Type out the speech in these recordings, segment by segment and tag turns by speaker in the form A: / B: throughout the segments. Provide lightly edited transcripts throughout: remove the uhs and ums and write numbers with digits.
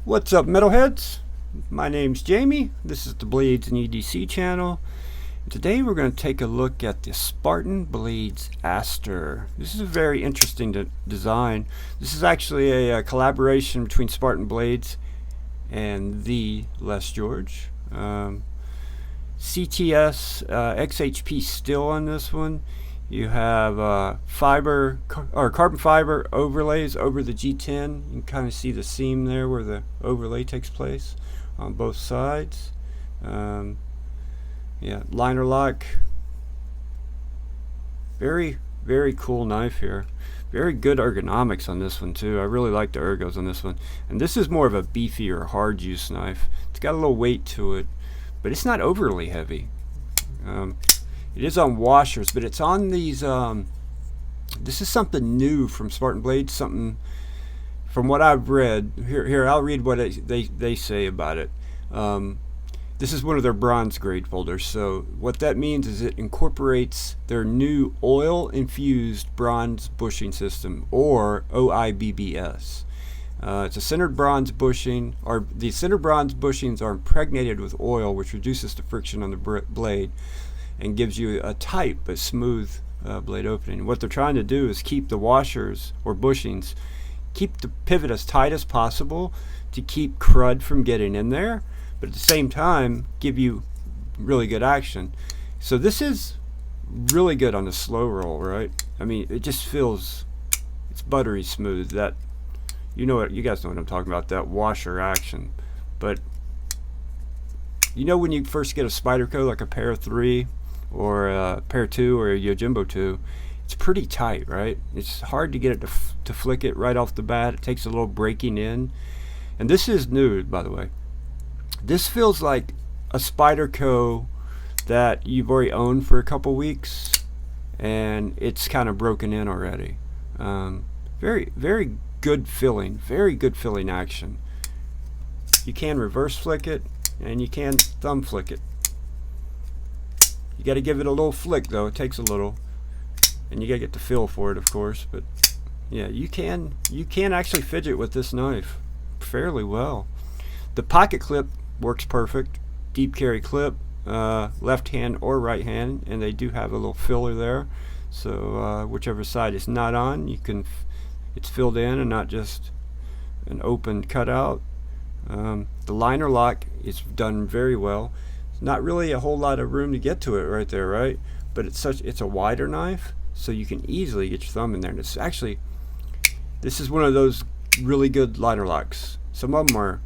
A: What's up, metalheads? My name's Jamie. This is the Blades and EDC channel. Today we're going to take a look at the Spartan Blades Astor. This is a very interesting design. This is actually a collaboration between Spartan Blades and the Les George. CTS-XHP still on this one. You have carbon fiber overlays over the G10. You can kind of see the seam there where the overlay takes place on both sides. Yeah, liner lock. Very, very cool knife here. Very good ergonomics on this one too. I really like the ergos on this one. And this is more of a beefier, hard use knife. It's got a little weight to it, but it's not overly heavy. It is on washers, but it's on these. This is something new from Spartan Blades. Something from what I've read. Here, I'll read what they say about it. This is one of their bronze grade folders. So what that means is it incorporates their new oil-infused bronze bushing system, or OIBBS. It's a centered bronze bushing, or the centered bronze bushings are impregnated with oil, which reduces the friction on the blade and gives you a tight but smooth blade opening. What they're trying to do is keep the washers or bushings, keep the pivot as tight as possible to keep crud from getting in there, but at the same time give you really good action. So this is really good on the slow roll, right? I mean, it just feels, it's buttery smooth. That, you know what, you guys know what I'm talking about, that washer action. But you know when you first get a Spyderco, like a pair 3 or a pair 2 or a Yojimbo 2, it's pretty tight, right? It's hard to get it to flick it right off the bat. It takes a little breaking in. And this is new, by the way. This feels like a Spyderco that you've already owned for a couple weeks and it's kind of broken in already. Very, very good filling, very good filling action. You can reverse flick it and you can thumb flick it. You got to give it a little flick though. It takes a little, and you got to get the feel for it, of course. But yeah, you can actually fidget with this knife fairly well. The pocket clip works perfect. Deep carry clip, left hand or right hand, and they do have a little filler there. So whichever side it's not on, it's filled in and not just an open cutout. The liner lock is done very well. Not really a whole lot of room to get to it right there, right? But it's a wider knife, so you can easily get your thumb in there. And it's actually, this is one of those really good liner locks. Some of them are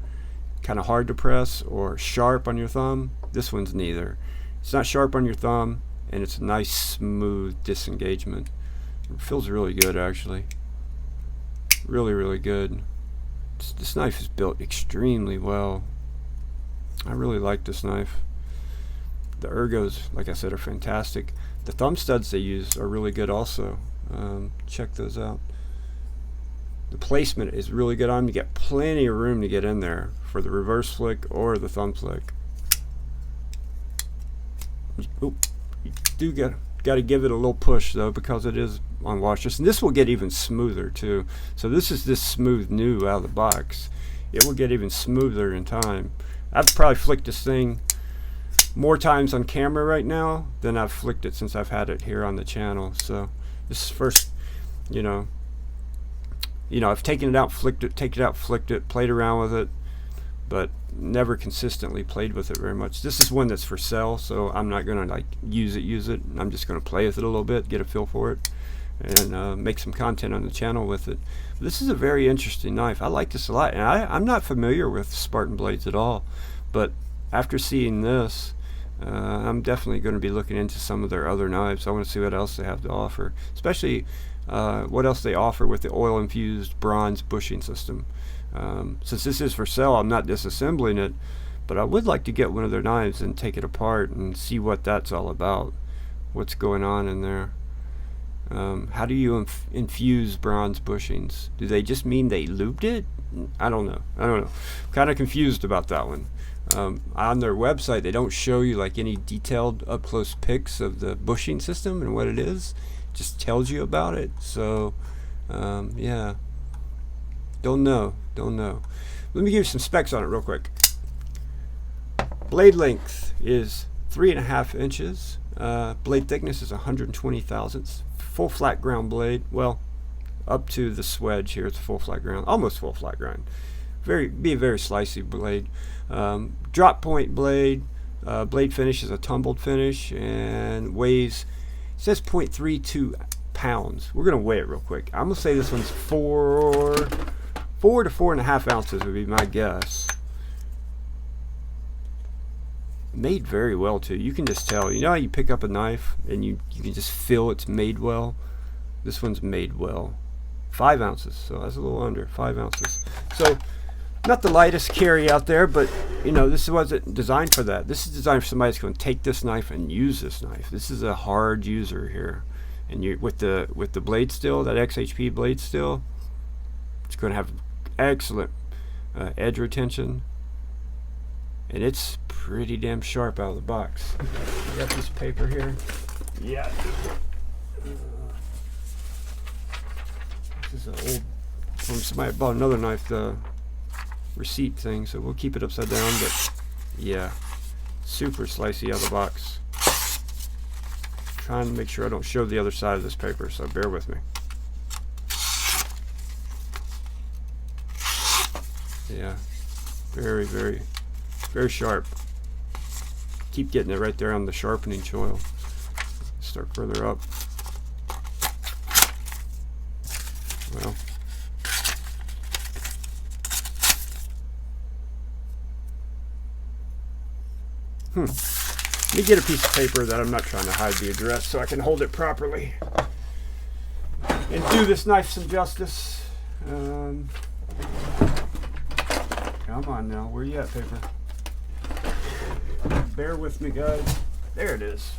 A: kind of hard to press or sharp on your thumb. This one's neither. It's not sharp on your thumb, and it's a nice smooth disengagement. It feels really good, actually. Really, really good. This knife is built extremely well. I really like this knife. The ergos, like I said, are fantastic. The thumb studs they use are really good also. Check those out. The placement is really good on them. You get plenty of room to get in there for the reverse flick or the thumb flick. You do got to give it a little push though, because it is on washers, and this will get even smoother too. So this is this smooth new out of the box. It will get even smoother in time. I've probably flicked this thing more times on camera right now than I've flicked it since I've had it here on the channel. So this is first, I've taken it out, flicked it, flicked it, played around with it, but never consistently played with it very much. This is one that's for sale, so I'm not gonna like use it. I'm just gonna play with it a little bit, get a feel for it, and make some content on the channel with it. This is a very interesting knife. I like this a lot, and I'm not familiar with Spartan Blades at all, but after seeing this, I'm definitely going to be looking into some of their other knives. I want to see what else they have to offer, especially what else they offer with the oil-infused bronze bushing system. Since this is for sale, I'm not disassembling it, but I would like to get one of their knives and take it apart and see what that's all about, what's going on in there. How do you infuse bronze bushings? Do they just mean they lubed it? I don't know. I'm kind of confused about that one. On their website, they don't show you like any detailed up-close pics of the bushing system and what it is. It just tells you about it. So yeah, don't know. Let me give you some specs on it real quick. Blade length is 3.5 inches. Blade thickness is 120 thousandths. Full flat ground blade. Well, up to the swedge here, it's full flat ground, almost full flat ground. Be a very slicey blade. Drop point blade. Blade finish is a tumbled finish and weighs, it says 0.32 pounds. We're gonna weigh it real quick. I'm gonna say this one's 4 to 4.5 ounces would be my guess. Made very well too. You can just tell. You know how you pick up a knife and you can just feel it's made well? This one's made well. 5 ounces, so that's a little under 5 ounces. So not the lightest carry out there, but you know, this wasn't designed for that. This is designed for somebody that's going to take this knife and use this knife. This is a hard user here, and you with the blade steel, that XHP blade steel, it's going to have excellent edge retention, and it's pretty damn sharp out of the box. I got this paper here. Yeah. This is an old from somebody bought another knife, the receipt thing, so we'll keep it upside down, but yeah, super slicey out of the box. Trying to make sure I don't show the other side of this paper, so bear with me. Yeah, very, very, very sharp. Keep getting it right there on the sharpening choil. Start further up. Well, let me get a piece of paper that I'm not trying to hide the address so I can hold it properly and do this knife some justice. Come on now, where you at, paper? Bear with me, guys. There it is.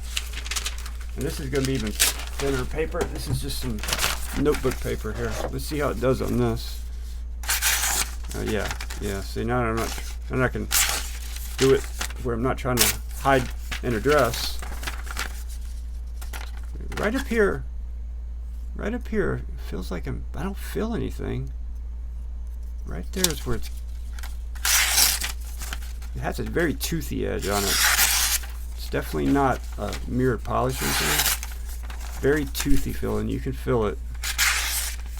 A: And this is going to be even thinner paper. This is just some notebook paper here. Let's see how it does on this. Yeah. See, now I can do it where I'm not trying to hide an address. Right up here, it feels like I don't feel anything. Right there is where it has a very toothy edge on it. It's definitely not a mirror polish or anything. Very toothy feeling, you can feel it.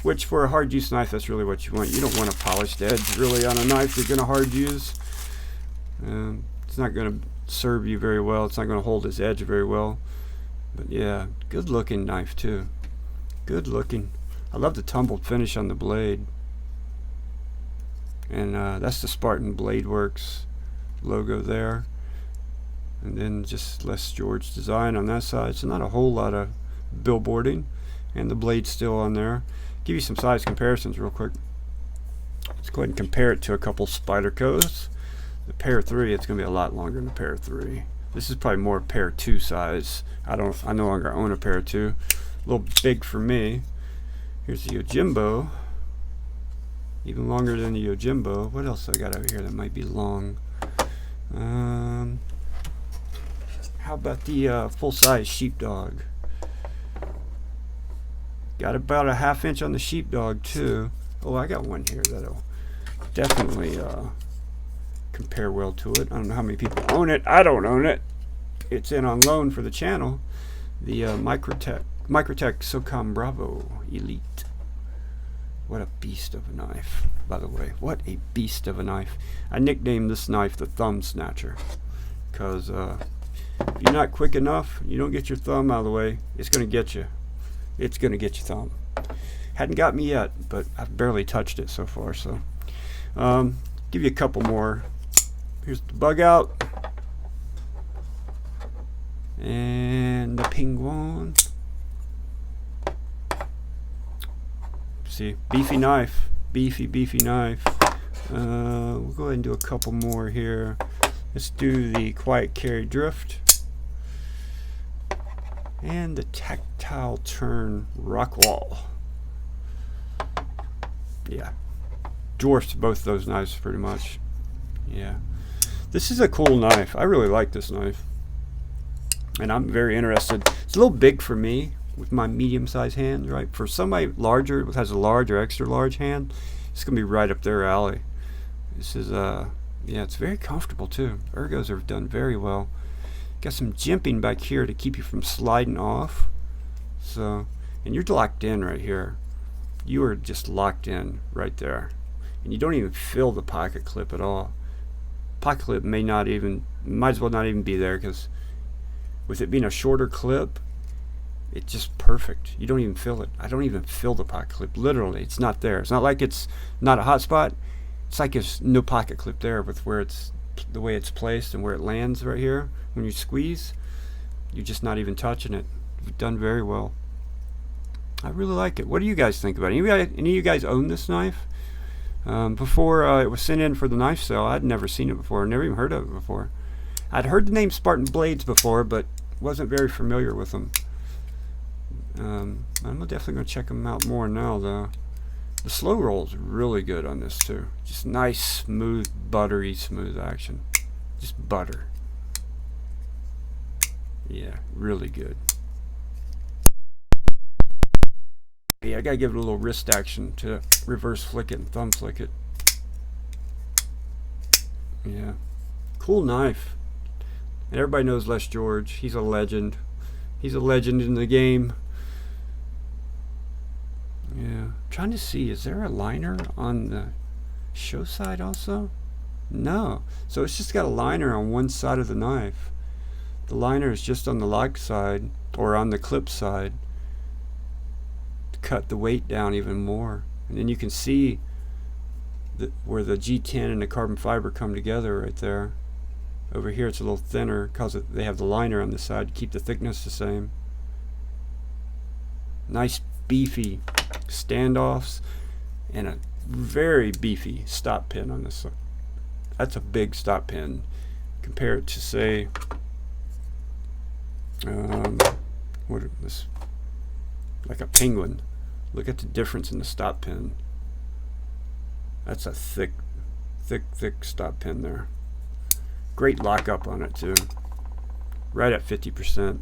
A: Which for a hard use knife, that's really what you want. You don't want a polished edge really on a knife you're going to hard use. It's not going to serve you very well. It's not going to hold its edge very well. But yeah, good looking knife too. Good looking. I love the tumbled finish on the blade. And that's the Spartan Blade Works logo there. And then just Les George design on that side. So not a whole lot of billboarding. And the blade still on there. Give you some size comparisons real quick. Let's go ahead and compare it to a couple Spydercos. The pair 3, it's going to be a lot longer than the pair 3. This is probably more pair 2 size. I no longer own a pair 2. A little big for me. Here's the Yojimbo. Even longer than the Yojimbo. What else I got over here that might be long? How about the full-size Sheepdog? Got about a 1/2 inch on the Sheepdog too. Oh, I got one here that'll definitely compare well to it. I don't know how many people own it. I don't own it. It's in on loan for the channel. The Microtech SOCOM Bravo Elite. What a beast of a knife, by the way. What a beast of a knife. I nicknamed this knife the Thumb Snatcher because if you're not quick enough, you don't get your thumb out of the way, it's going to get you. It's going to get your thumb. Hadn't got me yet, but I've barely touched it so far. So give you a couple more. Here's the bug out. And the penguin. See, beefy knife. Beefy knife. We'll go ahead and do a couple more here. Let's do the Quiet Carry Drift. And the Tactile Turn Rockwall. Yeah. Dwarfs both those knives pretty much. Yeah. This is a cool knife. I really like this knife. And I'm very interested. It's a little big for me with my medium-sized hands, right? For somebody larger, that has a large or extra large hand, it's going to be right up their alley. This is yeah, it's very comfortable too. Ergos are done very well. Got some jimping back here to keep you from sliding off. So, and you're locked in right here. You are just locked in right there, and you don't even feel the pocket clip at all. Pocket clip might as well not even be there, because with it being a shorter clip, it's just perfect. You don't even feel it. I don't even feel the pocket clip. Literally, it's not there. It's not like it's not a hot spot. It's like there's no pocket clip there with where it's, the way it's placed and where it lands right here. When you squeeze, you're just not even touching it. You've done very well. I really like it. What do you guys think about it? Any of you guys own this knife? Before it was sent in for the knife sale, I'd never seen it before. Never even heard of it before. I'd heard the name Spartan blades before, but wasn't very familiar with them. I'm definitely going to check them out more now, though. The slow roll is really good on this, too. Just nice, smooth, buttery, smooth action. Just butter. Yeah, really good. Yeah, I gotta give it a little wrist action to reverse flick it and thumb flick it. Yeah, cool knife. And everybody knows Les George. He's a legend. He's a legend in the game. Yeah, trying to see, is there a liner on the show side also? No, so it's just got a liner on one side of the knife. The liner is just on the lock side, or on the clip side, to cut the weight down even more. And then you can see where the G10 and the carbon fiber come together right there. Over here it's a little thinner because they have the liner on the side to keep the thickness the same. Nice beefy standoffs and a very beefy stop pin on this side. That's a big stop pin. Compare it to, say, what is this? Like a penguin. Look at the difference in the stop pin. That's a thick stop pin there. Great lockup on it too. Right at 50%.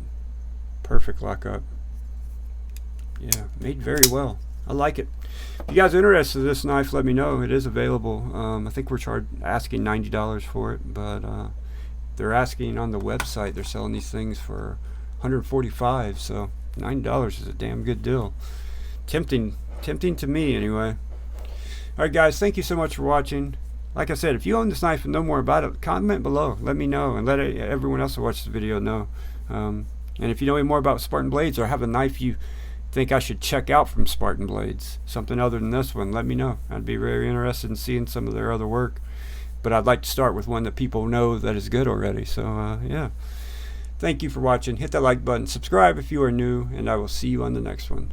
A: Perfect lockup. Yeah, made very well. I like it. If you guys are interested in this knife, let me know. It is available. I think we're asking $90 for it, but they're asking on the website. They're selling these things for $145, so $90 is a damn good deal. Tempting to me anyway. Alright guys, thank you so much for watching. Like I said, if you own this knife and know more about it, comment below. Let me know, and let everyone else who watches the video know. And if you know any more about Spartan blades, or have a knife you think I should check out from Spartan blades, something other than this one, let me know. I'd be very interested in seeing some of their other work. But I'd like to start with one that people know that is good already. So yeah. Thank you for watching. Hit that like button. Subscribe if you are new, and I will see you on the next one.